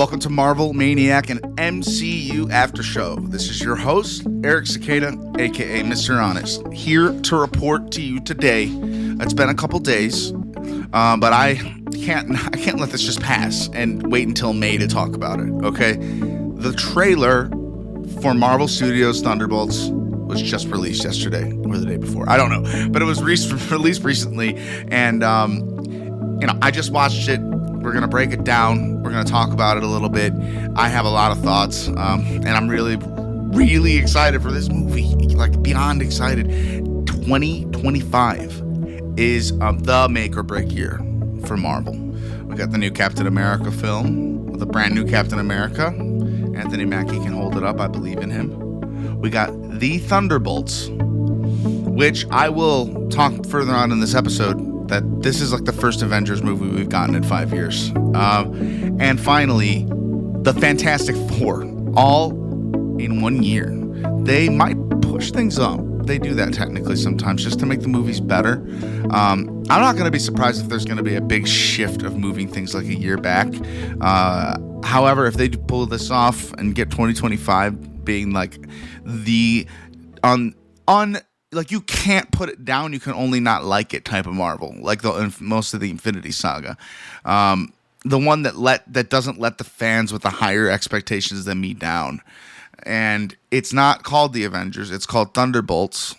Welcome to Marvel Maniac and MCU After Show. This is your host, Eric Sequeira, aka Mr. Honest, here to report to you today. It's been a couple days, but I can't let this just pass and wait until May to talk about it. Okay, the trailer for Marvel Studios' Thunderbolts was just released yesterday or the day before. I don't know, but it was released recently, and I just watched it. We're going to break it down. We're going to talk about it a little bit. I have a lot of thoughts, and I'm really, really excited for this movie, like beyond excited. 2025 is the make or break year for Marvel. We got the new Captain America film, the brand new Captain America. Anthony Mackie can hold it up. I believe in him. We got the Thunderbolts, which I will talk further on in this episode, that this is like the first Avengers movie we've gotten in 5 years. And finally, the Fantastic Four, all in 1 year. They might push things up. They do that technically sometimes just to make the movies better. I'm not going to be surprised if there's going to be a big shift of moving things like a year back. However, if they pull this off and get 2025 being like the like you can't put it down, you can only not like it type of Marvel, like most of the Infinity Saga, the one that doesn't let the fans with the higher expectations than me down. And it's not called the Avengers, it's called Thunderbolts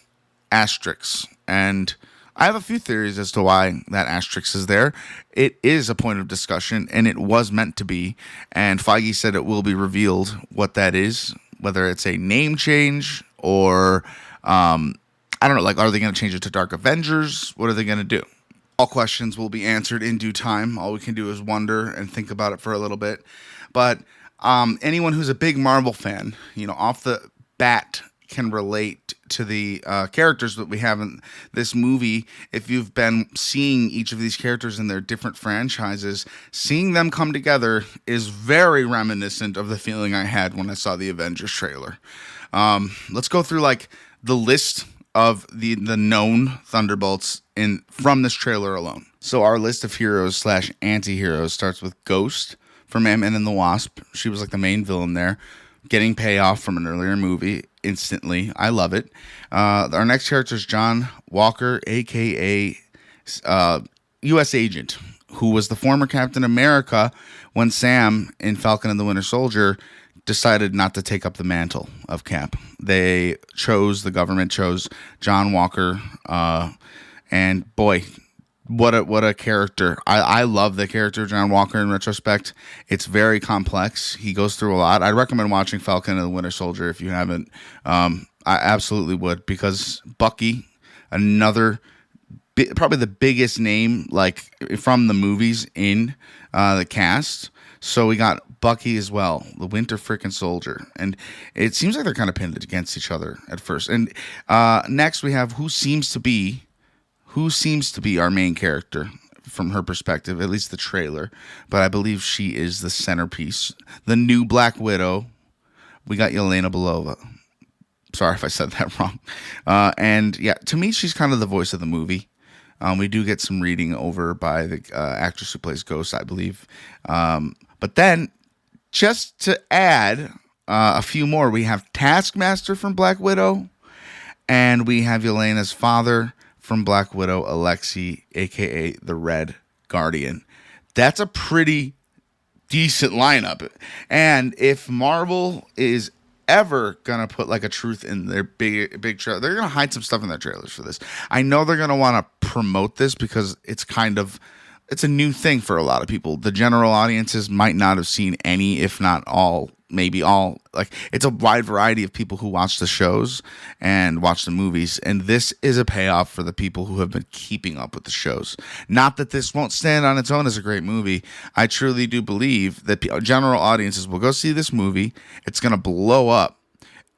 asterisk. And I have a few theories as to why that asterisk is there. It is a point of discussion, and it was meant to be. And Feige said it will be revealed what that is, whether it's a name change or I don't know, like, are they going to change it to Dark Avengers? What are they going to do? All questions will be answered in due time. All we can do is wonder and think about it for a little bit. But anyone who's a big Marvel fan, off the bat can relate to the characters that we have in this movie. If you've been seeing each of these characters in their different franchises, seeing them come together is very reminiscent of the feeling I had when I saw the Avengers trailer. Let's go through like the list of the known Thunderbolts from this trailer alone. So our list of heroes / anti-heroes starts with Ghost from Ant-Man and the Wasp. She was like the main villain there, getting payoff from an earlier movie instantly. I love it. Our next character is John Walker, aka U.S. Agent, who was the former Captain America when Sam in Falcon and the Winter Soldier decided not to take up the mantle of Cap. The government chose John Walker, and boy, what a character. I love the character of John Walker in retrospect. It's very complex. He goes through a lot. I'd recommend watching Falcon and the Winter Soldier if you haven't. I absolutely would, because Bucky, another probably the biggest name like from the movies in the cast. So we got Bucky as well, the Winter Frickin' Soldier. And it seems like they're kind of pinned against each other at first. And next we have who seems to be our main character from her perspective, at least the trailer. But I believe she is the centerpiece. The new Black Widow. We got Yelena Belova. Sorry if I said that wrong. And yeah, to me, she's kind of the voice of the movie. We do get some reading over by the actress who plays Ghost, I believe. But then, just to add a few more, we have Taskmaster from Black Widow, and we have Yelena's father from Black Widow, Alexei, a.k.a. the Red Guardian. That's a pretty decent lineup. And if Marvel is ever gonna put like a truth in their big trailer, they're gonna hide some stuff in their trailers for this. I know they're gonna want to promote this because it's a new thing for a lot of people. The general audiences might not have seen any, if not all, maybe all. Like, it's a wide variety of people who watch the shows and watch the movies, and this is a payoff for the people who have been keeping up with the shows. Not that this won't stand on its own as a great movie. I truly do believe that general audiences will go see this movie. It's going to blow up.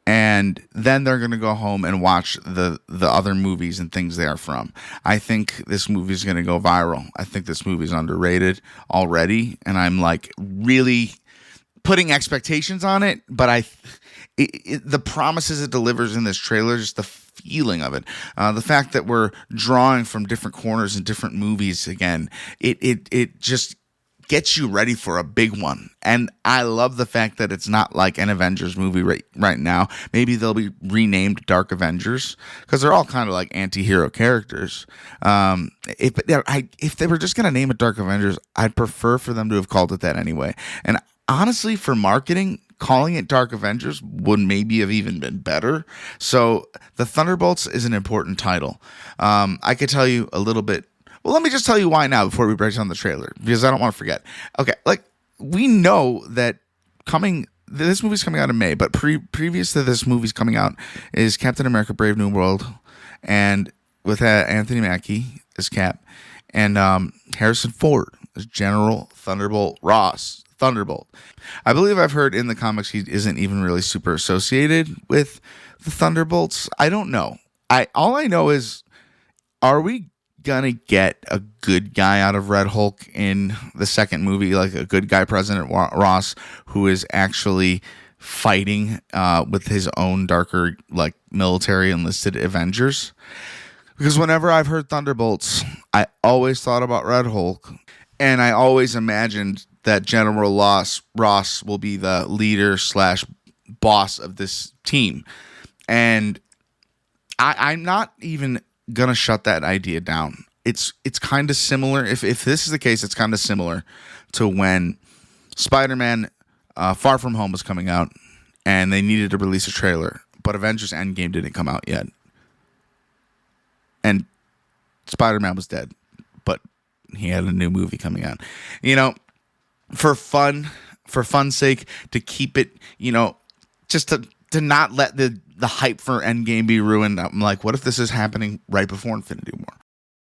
And then they're going to go home and watch the other movies and things they are from. I think this movie is going to go viral. I think this movie is underrated already. And I'm like really putting expectations on it. But the promises it delivers in this trailer, just the feeling of it. The fact that we're drawing from different corners and different movies again, it just gets you ready for a big one. And I love the fact that it's not like an Avengers movie right now. Maybe they'll be renamed Dark Avengers because they're all kind of like anti-hero characters. If they were just going to name it Dark Avengers, I'd prefer for them to have called it that anyway. And honestly, for marketing, calling it Dark Avengers would maybe have even been better. So the Thunderbolts is an important title. I could tell you a little bit. Well, let me just tell you why now before we break down the trailer, because I don't want to forget. Okay, like we know that this movie's coming out in May, but previous to this movie's coming out is Captain America: Brave New World, and with Anthony Mackie as Cap, and Harrison Ford as General Thunderbolt Ross. Thunderbolt. I believe I've heard in the comics he isn't even really super associated with the Thunderbolts. I don't know. All I know is, are we gonna get a good guy out of Red Hulk in the second movie, like a good guy President Ross who is actually fighting with his own darker like military enlisted Avengers? Because whenever I've heard Thunderbolts, I always thought about Red Hulk, and I always imagined that General Ross will be the leader / boss of this team. And I'm not even gonna shut that idea down. It's kind of similar. If this is the case, it's kind of similar to when Spider-Man Far From Home was coming out and they needed to release a trailer, but Avengers Endgame didn't come out yet. And Spider-Man was dead, but he had a new movie coming out. You know, for fun's sake, to keep it, you know, just to not let the hype for Endgame be ruined. I'm like, what if this is happening right before Infinity War?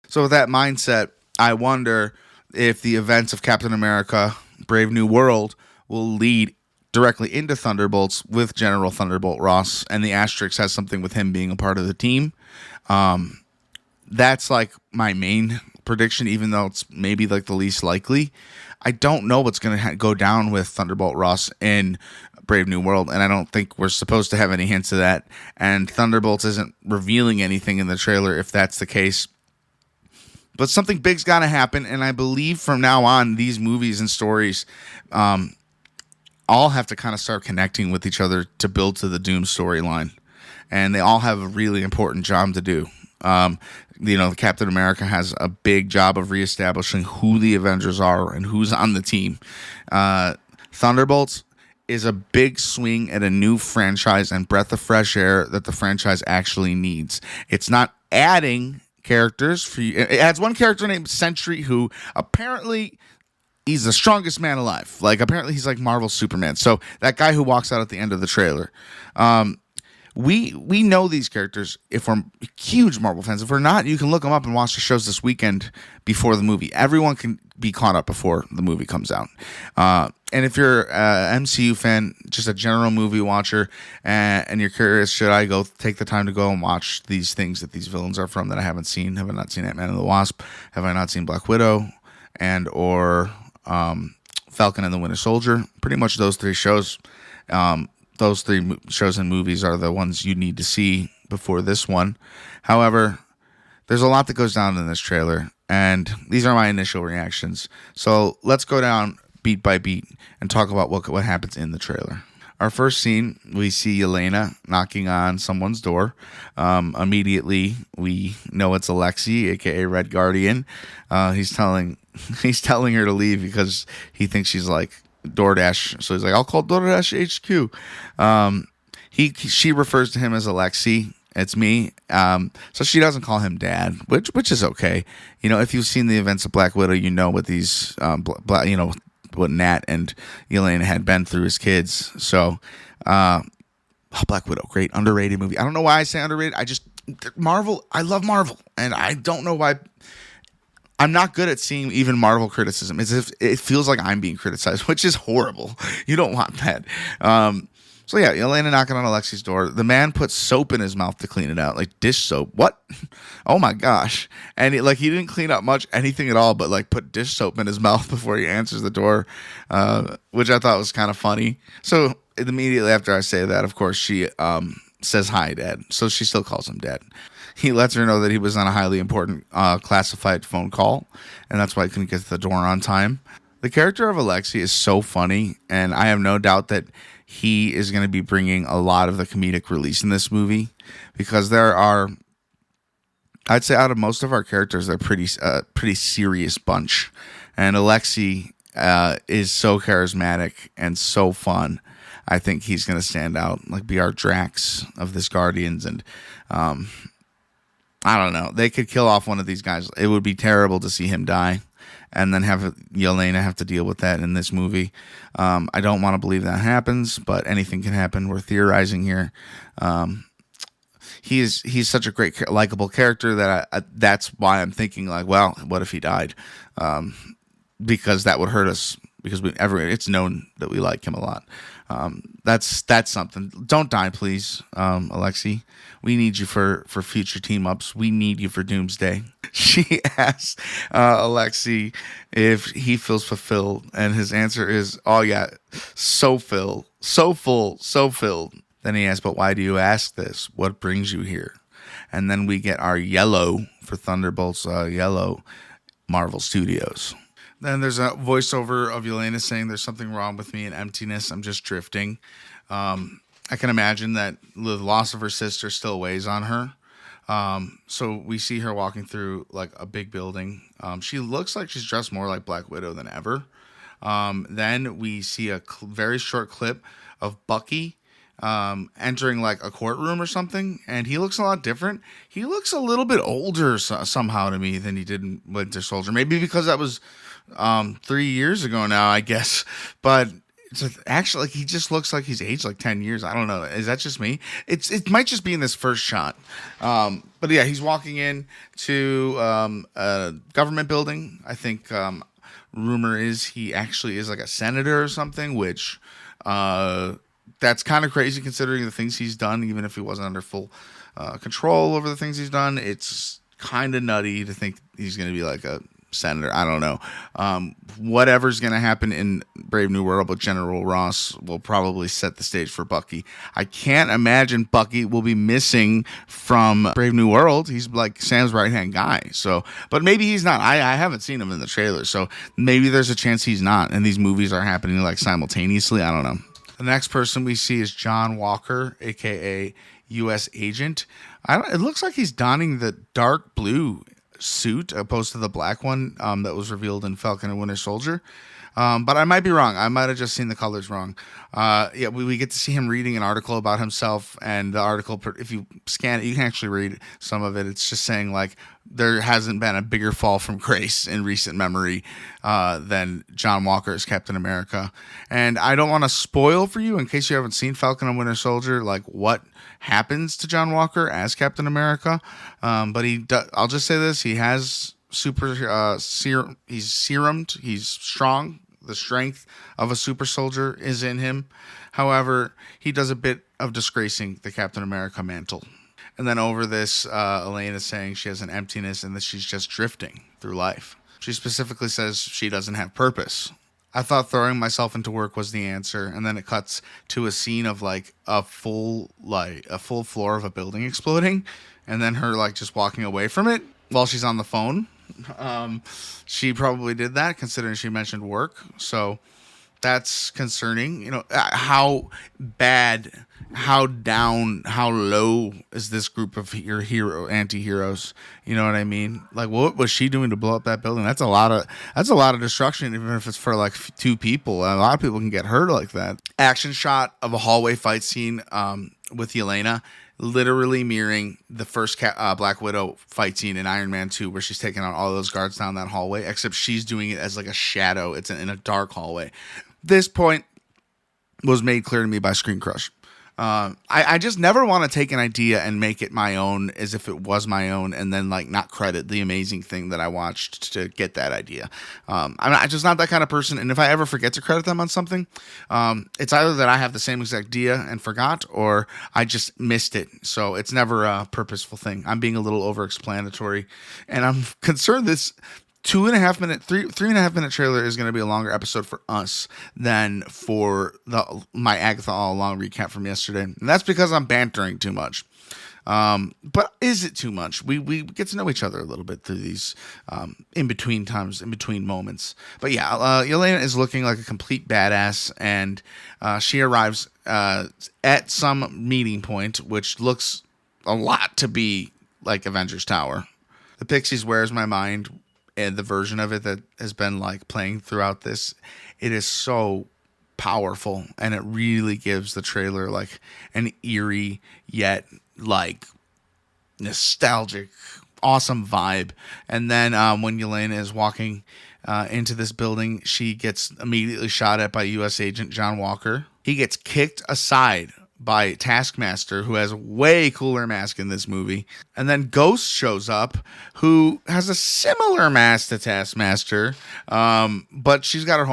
So with that mindset, I wonder if the events of Captain America: Brave New World will lead directly into Thunderbolts with General Thunderbolt Ross, and the asterisk has something with him being a part of the team. That's like my main prediction, even though it's maybe like the least likely. I don't know what's going to go down with Thunderbolt Ross in Brave New World, and I don't think we're supposed to have any hints of that. And Thunderbolts isn't revealing anything in the trailer if that's the case. But something big's got to happen, and I believe from now on, these movies and stories all have to kind of start connecting with each other to build to the Doom storyline. And they all have a really important job to do. Captain America has a big job of reestablishing who the Avengers are and who's on the team. Thunderbolts is a big swing at a new franchise and breath of fresh air that the franchise actually needs. It's not adding characters. It adds one character named Sentry, who apparently he's the strongest man alive. Like, apparently he's like Marvel Superman. So that guy who walks out at the end of the trailer. We know these characters if we're huge Marvel fans. If we're not, you can look them up and watch the shows this weekend before the movie. Everyone can be caught up before the movie comes out. And if you're an MCU fan, just a general movie watcher, and you're curious, should I go take the time to go and watch these things that these villains are from that I haven't seen? Have I not seen Ant-Man and the Wasp? Have I not seen Black Widow? Or Falcon and the Winter Soldier? Pretty much those three shows. Those three shows and movies are the ones you need to see before this one. However, there's a lot that goes down in this trailer, and these are my initial reactions. So let's go down beat by beat and talk about what happens in the trailer. Our first scene, we see Yelena knocking on someone's door. Immediately, we know it's Alexei, aka Red Guardian. He's telling her to leave because he thinks she's like DoorDash. So he's like, I'll call DoorDash HQ. She refers to him as Alexei. It's me. So she doesn't call him Dad, which is okay. You know, if you've seen the events of Black Widow, you know what these what Nat and Yelena had been through as kids. So Black Widow, great underrated movie. I don't know why I say underrated. Marvel. I love Marvel, and I don't know why. I'm not good at seeing even Marvel criticism. It's as if it feels like I'm being criticized, which is horrible. You don't want that. So yeah, Yelena knocking on Alexei's door. The man puts soap in his mouth to clean it out, like dish soap. What? Oh my gosh! And he didn't clean up anything at all, but like put dish soap in his mouth before he answers the door, which I thought was kind of funny. So immediately after I say that, of course, she says hi, Dad. So she still calls him Dad. He lets her know that he was on a highly important classified phone call, and that's why he couldn't get to the door on time. The character of Alexei is so funny, and I have no doubt that he is going to be bringing a lot of the comedic release in this movie, because there are, I'd say, out of most of our characters, they're pretty serious bunch, and Alexei is so charismatic and so fun. I think he's going to stand out, like be our Drax of this Guardians, and I don't know. They could kill off one of these guys. It would be terrible to see him die, and then have Yelena have to deal with that in this movie. I don't want to believe that happens, but anything can happen. We're theorizing here. He's such a great, likable character that that's why I'm thinking, like, well, what if he died? Because that would hurt us, because it's known that we like him a lot. That's something. Don't die, please, Alexei. We need you for future team ups. We need you for Doomsday. She asks Alexei if he feels fulfilled, and his answer is, "Oh yeah, so full, so filled." Then he asks, "But why do you ask this? What brings you here?" And then we get our yellow for Thunderbolts, yellow Marvel Studios. Then there's a voiceover of Yelena saying, "There's something wrong with me and emptiness. I'm just drifting." I can imagine that the loss of her sister still weighs on her. So we see her walking through like a big building. She looks like she's dressed more like Black Widow than ever. Then we see a very short clip of Bucky entering like a courtroom or something, and he looks a lot different. He looks a little bit older somehow to me than he did in Winter Soldier. Maybe because that was 3 years ago now, I guess. But it's actually, like, he just looks like he's aged like 10 years. I don't know. Is that just me? It might just be in this first shot. But yeah, he's walking in to a government building. I think rumor is he actually is like a senator or something, which that's kind of crazy considering the things he's done, even if he wasn't under full control over the things he's done. It's kind of nutty to think he's going to be like a senator. I don't know. Whatever's going to happen in Brave New World with General Ross will probably set the stage for Bucky. I can't imagine Bucky will be missing from Brave New World. He's like Sam's right-hand guy. So, but maybe he's not. I haven't seen him in the trailer, so maybe there's a chance he's not, and these movies are happening like simultaneously. I don't know. The next person we see is John Walker, aka U.S. Agent. It looks like he's donning the dark blue suit opposed to the black one that was revealed in Falcon and Winter Soldier. But I might be wrong. I might have just seen the colors wrong. Yeah, we get to see him reading an article about himself, and the article, if you scan it, you can actually read some of it. It's just saying, like, there hasn't been a bigger fall from grace in recent memory than John Walker as Captain America. And I don't want to spoil for you, in case you haven't seen Falcon and Winter Soldier, like what happens to John Walker as Captain America. But I'll just say this: he has super he's serumed. He's strong. The strength of a super soldier is in him. However, he does a bit of disgracing the Captain America mantle. And then over this, Elaine is saying she has an emptiness and that she's just drifting through life. She specifically says she doesn't have purpose. I thought throwing myself into work was the answer, and then it cuts to a scene of like a full floor of a building exploding, and then her like just walking away from it while she's on the phone. She probably did that considering she mentioned work, so that's concerning. You know, how bad, how down, how low is this group of your anti-heroes? You know what I mean? Like, what was she doing to blow up that building? That's a lot of destruction, even if it's for like two people. A lot of people can get hurt like that. Action shot of a hallway fight scene with Yelena, literally mirroring the first Black Widow fight scene in Iron Man 2, where she's taking out all those guards down that hallway, except she's doing it as like a shadow. It's in a dark hallway. This point was made clear to me by Screen Crush. I just never want to take an idea and make it my own as if it was my own, and then like not credit the amazing thing that I watched to get that idea. I'm just not that kind of person, and if I ever forget to credit them on something, it's either that I have the same exact idea and forgot, or I just missed it. So it's never a purposeful thing. I'm being a little over-explanatory, and I'm concerned this 2.5 minute, 3.5 minute trailer is going to be a longer episode for us than for my Agatha All Along recap from yesterday. And that's because I'm bantering too much. But is it too much? We get to know each other a little bit through these in between times, in between moments. But yeah, Yelena is looking like a complete badass, and she arrives at some meeting point, which looks a lot to be like Avengers Tower. The Pixies Where's My Mind, and the version of it that has been like playing throughout this, it is so powerful, and it really gives the trailer like an eerie yet like nostalgic, awesome vibe. And then when Yelena is walking into this building, she gets immediately shot at by U.S. Agent John Walker. He gets kicked aside by Taskmaster, who has a way cooler mask in this movie. And then Ghost shows up, who has a similar mask to Taskmaster, but she's got her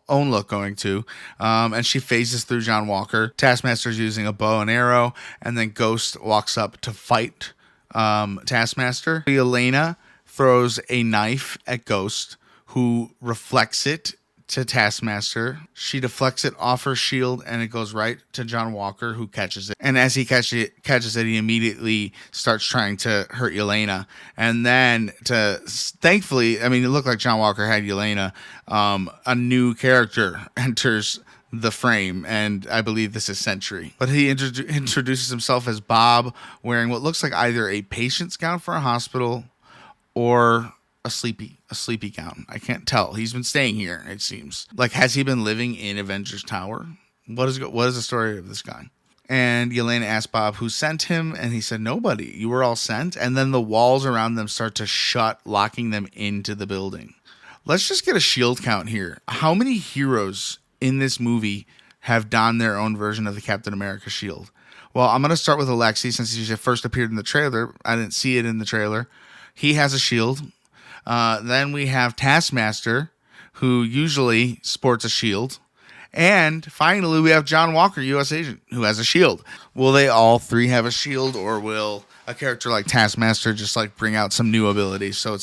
own look going too. And she phases through John Walker. Taskmaster's using a bow and arrow, and then Ghost walks up to fight Taskmaster. Yelena throws a knife at Ghost, who reflects it to Taskmaster. She deflects it off her shield, and it goes right to John Walker, who catches it. And as he catches it, he immediately starts trying to hurt Yelena. And then, thankfully, I mean, it looked like John Walker had Yelena. A new character enters the frame, and I believe this is Sentry. But he introduces himself as Bob, wearing what looks like either a patient's gown for a hospital or a sleepy gown. I can't tell. He's been staying here, it seems. Like, has he been living in Avengers Tower? What is the story of this guy? And Yelena asked Bob who sent him, and he said, nobody. You were all sent. And then the walls around them start to shut, locking them into the building. Let's just get a shield count here. How many heroes in this movie have donned their own version of the Captain America shield? Well, I'm going to start with Alexei, since he first appeared in the trailer. I didn't see it in the trailer. He has a shield. Then we have Taskmaster, who usually sports a shield. And finally, we have John Walker, U.S. Agent, who has a shield. Will they all three have a shield, or will a character like Taskmaster just like bring out some new abilities so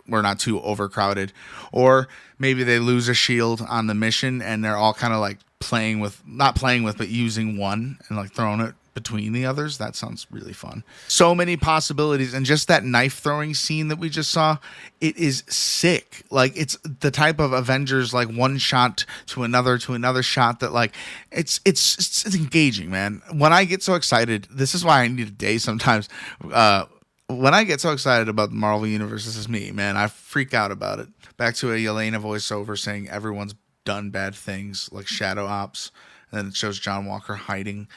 we're not too overcrowded? Or maybe they lose a shield on the mission and they're all kind of like but using one and like throwing it between the others. That sounds really fun. So many possibilities. And just that knife throwing scene that we just saw, it is sick. Like, it's the type of Avengers, like one shot to another shot that like it's engaging, man. When I get so excited, this is why I need a day sometimes. When I get so excited about the Marvel Universe, this is me, man. I freak out about it. Back to a Yelena voiceover saying everyone's done bad things, like shadow ops. And then it shows John Walker hiding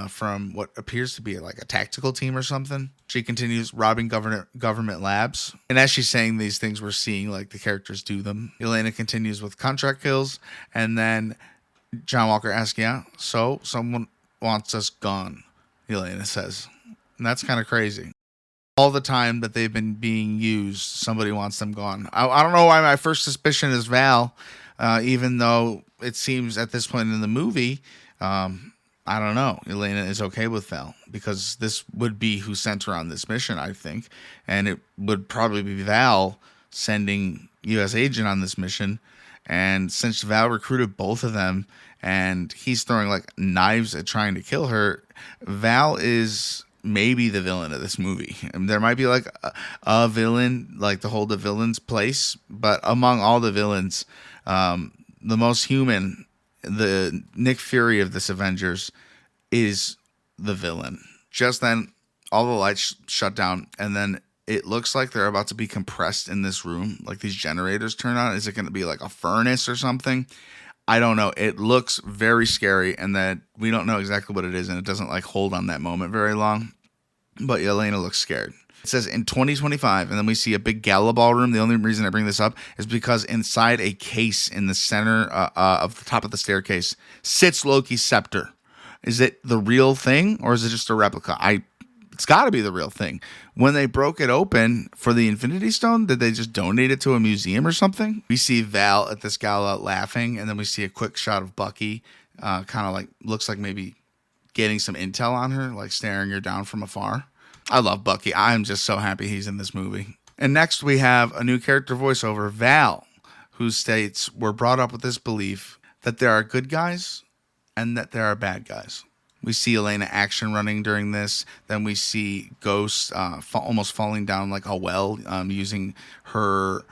from what appears to be like a tactical team or something. She continues robbing government labs. And as she's saying these things, we're seeing like the characters do them. Yelena continues with contract kills. And then John Walker asks, yeah, so someone wants us gone, Yelena says. And that's kind of crazy. All the time that they've been being used, somebody wants them gone. I don't know why my first suspicion is Val, even though it seems at this point in the movie, I don't know. Yelena is okay with Val, because this would be who sent her on this mission, I think. And it would probably be Val sending U.S. Agent on this mission. And since Val recruited both of them and he's throwing like knives at trying to kill her, Val is maybe the villain of this movie. And there might be like a villain, like to hold the villain's place. But among all the villains, the most human, the Nick Fury of this Avengers, is the villain. Just then, all the lights shut down, and then it looks like they're about to be compressed in this room. Like these generators turn on. Is it going to be like a furnace or something? I don't know. It looks very scary, and that we don't know exactly what it is, and it doesn't like hold on that moment very long. But Yelena looks scared. It says in 2025, and then we see a big gala ballroom. The only reason I bring this up is because inside a case in the center of the top of the staircase sits Loki's scepter. Is it the real thing, or is it just a replica? It's got to be the real thing. When they broke it open for the Infinity Stone, did they just donate it to a museum or something? We see Val at this gala laughing, and then we see a quick shot of Bucky, kind of like, looks like maybe getting some intel on her, like staring her down from afar. I love Bucky. I'm just so happy he's in this movie. And next we have a new character voiceover, Val, who states, we're brought up with this belief that there are good guys and that there are bad guys. We see Elena action running during this. Then we see Ghost almost falling down like a well, using her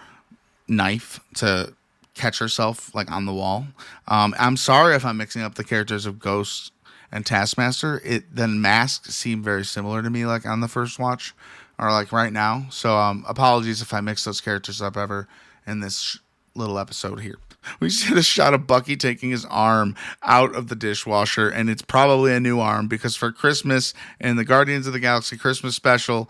knife to catch herself like on the wall. I'm sorry if I'm mixing up the characters of Ghost and Taskmaster. Then masks seem very similar to me, like on the first watch or like right now. So apologies if I mix those characters up ever in this little episode here. We see a shot of Bucky taking his arm out of the dishwasher, and it's probably a new arm because for Christmas in the Guardians of the Galaxy Christmas special,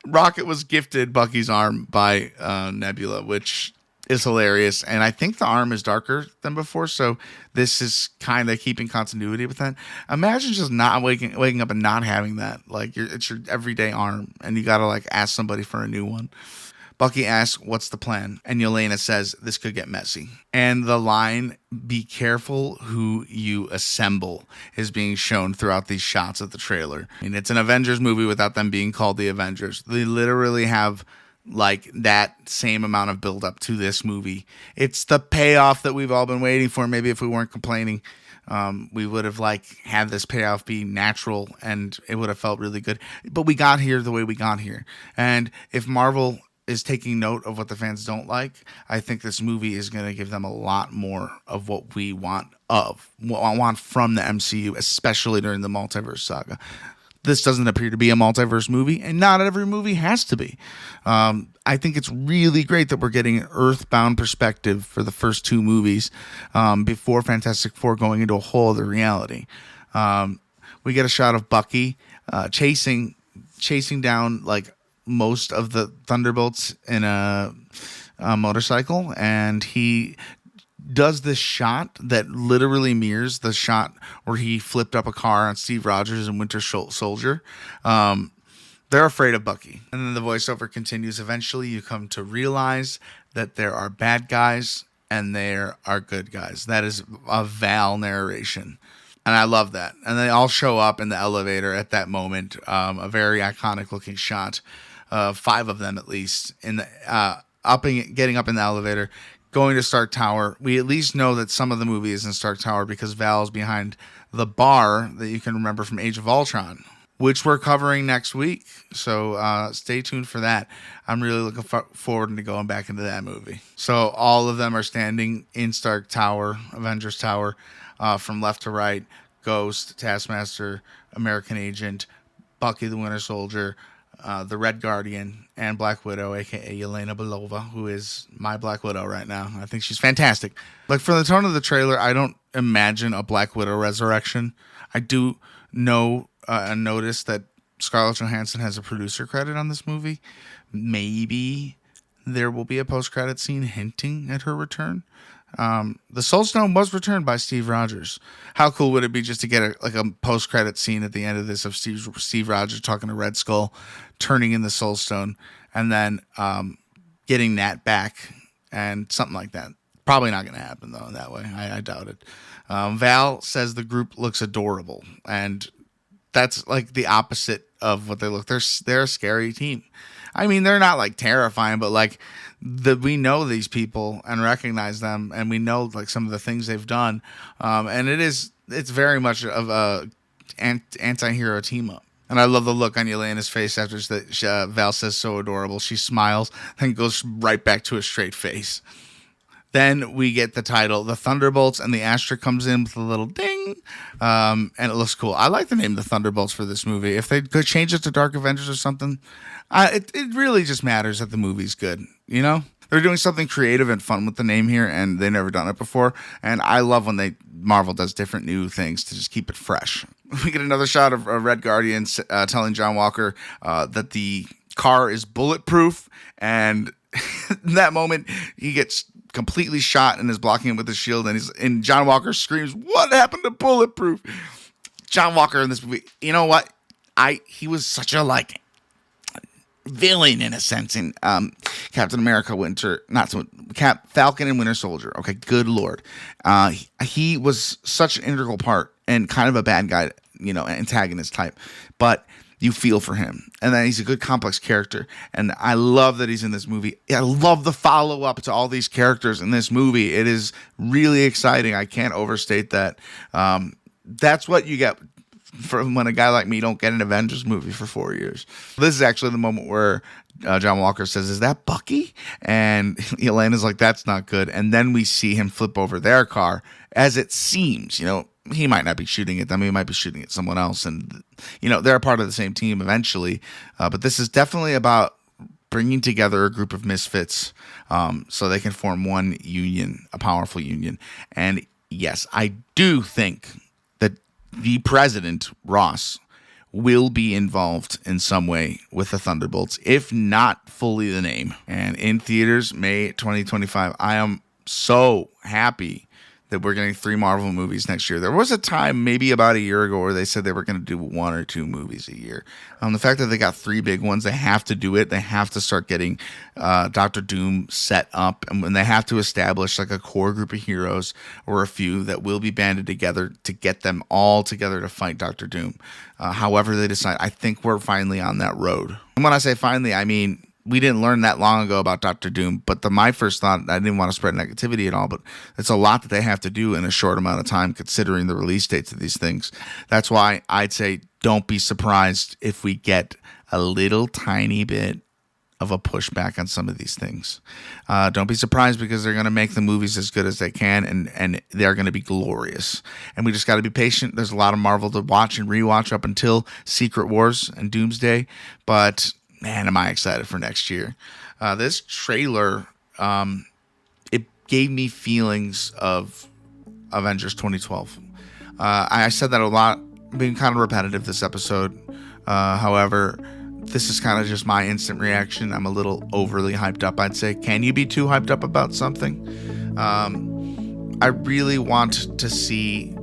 Rocket was gifted Bucky's arm by Nebula, which is hilarious. And I think the arm is darker than before, so this is kind of keeping continuity with that. Imagine just not waking up and not having that. Like it's your everyday arm, and you gotta like ask somebody for a new one. Bucky asks, "What's the plan?" And Yelena says, "This could get messy." And the line, "Be careful who you assemble," is being shown throughout these shots of the trailer. I mean, it's an Avengers movie without them being called the Avengers. They literally have like that same amount of build up to this movie. It's the payoff that we've all been waiting for. Maybe if we weren't complaining, we would have like had this payoff be natural and it would have felt really good. But we got here the way we got here. And if Marvel is taking note of what the fans don't like, I think this movie is going to give them a lot more of what we want from the MCU, especially during the multiverse saga. This doesn't appear to be a multiverse movie, and not every movie has to be. I think it's really great that we're getting an Earthbound perspective for the first two movies before Fantastic Four going into a whole other reality. We get a shot of Bucky chasing down like most of the Thunderbolts in a motorcycle, and he does this shot that literally mirrors the shot where he flipped up a car on Steve Rogers and Winter Soldier. They're afraid of Bucky. And then the voiceover continues. Eventually you come to realize that there are bad guys and there are good guys. That is a Val narration. And I love that. And they all show up in the elevator at that moment. A very iconic looking shot. 5 of them at least in the getting up in the elevator, going to Stark Tower. We at least know that some of the movie is in Stark Tower because Val's behind the bar that you can remember from Age of Ultron, which we're covering next week. So stay tuned for that. I'm really looking forward to going back into that movie. So all of them are standing in Stark Tower, Avengers Tower, from left to right. Ghost, Taskmaster, American Agent, Bucky the Winter Soldier, the Red Guardian, and Black Widow, aka Yelena Belova, who is my Black Widow right now. I think she's fantastic. Like, for the tone of the trailer, I don't imagine a Black Widow resurrection. I do know and notice that Scarlett Johansson has a producer credit on this movie. Maybe there will be a post-credit scene hinting at her return. The Soul Stone was returned by Steve Rogers. How cool would it be just to get a post-credit scene at the end of this of Steve Rogers talking to Red Skull, turning in the Soul Stone, and then getting Nat back and something like that. Probably not going to happen though that way. I doubt it. Val says the group looks adorable, and that's like the opposite of what they look. They're a scary team. I mean, they're not like terrifying, but like we know these people and recognize them, and we know like some of the things they've done. And it's very much of a anti-hero team up. And I love the look on Yelena's face after Val says so adorable. She smiles, then goes right back to a straight face. Then we get the title, The Thunderbolts, and the asterisk comes in with a little ding, and it looks cool. I like the name The Thunderbolts for this movie. If they could change it to Dark Avengers or something, it really just matters that the movie's good, you know? They're doing something creative and fun with the name here, and they've never done it before, and I love when Marvel does different new things to just keep it fresh. We get another shot of Red Guardian telling John Walker that the car is bulletproof, and in that moment, he gets completely shot and is blocking him with his shield, and John Walker screams, "What happened to bulletproof?" John Walker in this movie, you know what? He was such a villain in a sense in Captain America Falcon and Winter Soldier. Okay, good Lord. He was such an integral part and kind of a bad guy, antagonist type, but you feel for him, and then he's a good complex character, and I love that he's in this movie. I love the follow-up to all these characters in this movie. It is really exciting. I can't overstate that. That's what you get from when a guy like me don't get an Avengers movie for 4 years. This is actually the moment where John Walker says, "Is that Bucky?" And Elena's like, "That's not good." And then we see him flip over their car, as it seems, he might not be shooting at them. He might be shooting at someone else. And, they're a part of the same team eventually. But this is definitely about bringing together a group of misfits so they can form one union, a powerful union. And yes, I do think that the president, Ross, will be involved in some way with the Thunderbolts, if not fully the name. And in theaters, May 2025, I am so happy that we're getting 3 Marvel movies next year. There was a time, maybe about a year ago, where they said they were going to do 1 or 2 movies a year. The fact that they got 3 big ones, they have to do it. They have to start getting Doctor Doom set up, and when they have to establish like a core group of heroes or a few that will be banded together to get them all together to fight Doctor Doom. However they decide, I think we're finally on that road. And when I say finally, I mean we didn't learn that long ago about Doctor Doom, but my first thought, I didn't want to spread negativity at all, but it's a lot that they have to do in a short amount of time considering the release dates of these things. That's why I'd say don't be surprised if we get a little tiny bit of a pushback on some of these things. Don't be surprised because they're going to make the movies as good as they can, and they're going to be glorious. And we just got to be patient. There's a lot of Marvel to watch and rewatch up until Secret Wars and Doomsday, but man, am I excited for next year. This trailer, it gave me feelings of Avengers 2012. I said that a lot, being kind of repetitive this episode. However, this is kind of just my instant reaction. I'm a little overly hyped up, I'd say. Can you be too hyped up about something? I really want to see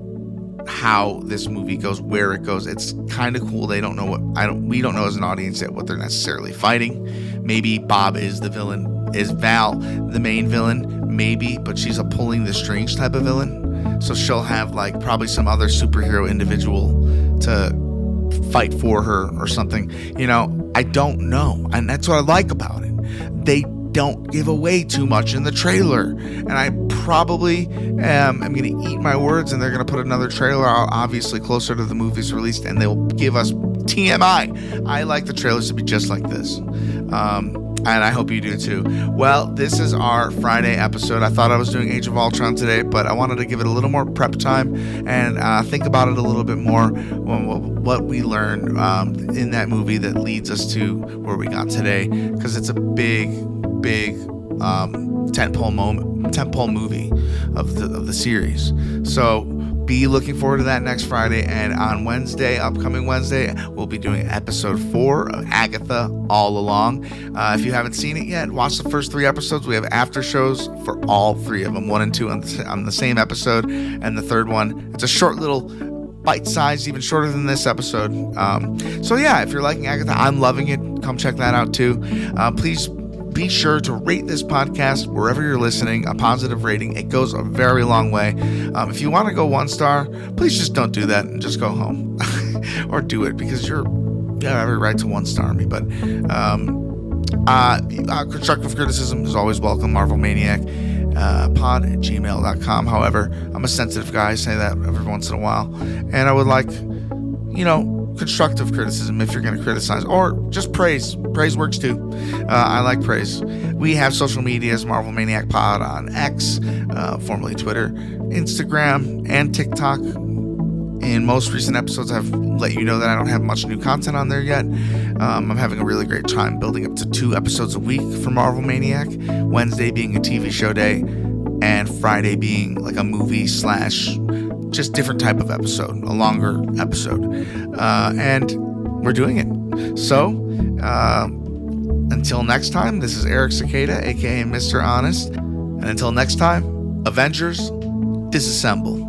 how this movie goes, where it goes. It's kind of cool. They don't know we don't know as an audience yet what they're necessarily fighting. Maybe Bob is the villain. Is Val the main villain? Maybe, but she's a pulling the strings type of villain. So she'll have like probably some other superhero individual to fight for her or something. I don't know. And that's what I like about it. They don't give away too much in the trailer, and I probably am going to eat my words, and they're going to put another trailer out obviously closer to the movie's released, and they'll give us TMI. I like the trailers to be just like this, and I hope you do too. Well, this is our Friday episode. I thought I was doing Age of Ultron today, but I wanted to give it a little more prep time and think about it a little bit more, what we learned in that movie that leads us to where we got today, because it's a big tentpole movie of the series. So be looking forward to that next Friday, and on upcoming Wednesday, we'll be doing episode 4 of Agatha All Along. If you haven't seen it yet, watch the first 3 episodes. We have after shows for all 3 of them, 1 and 2 on the same episode, and the third one, it's a short little bite-sized, even shorter than this episode. So yeah, if you're liking Agatha, I'm loving it. Come check that out too. Please be sure to rate this podcast wherever you're listening. A positive rating, it goes a very long way. If you want to go 1 star, please just don't do that and just go home. Or do it, because you have every right to 1 star me. But constructive criticism is always welcome. Marvel Maniac pod@gmail.com. However, I'm a sensitive guy. I say that every once in a while, and I would like constructive criticism if you're going to criticize, or just praise works too. I like praise. We have social media as Marvel Maniac Pod on X, formerly Twitter, Instagram, and TikTok. In most recent episodes, I've let you know that I don't have much new content on there yet. I'm having a really great time building up to 2 episodes a week for Marvel Maniac, Wednesday being a TV show day, and Friday being like a movie / just different type of episode, a longer episode. And we're doing it. So, until next time, this is Eric Sequeira, aka Mr. Honest. And until next time, Avengers, disassemble.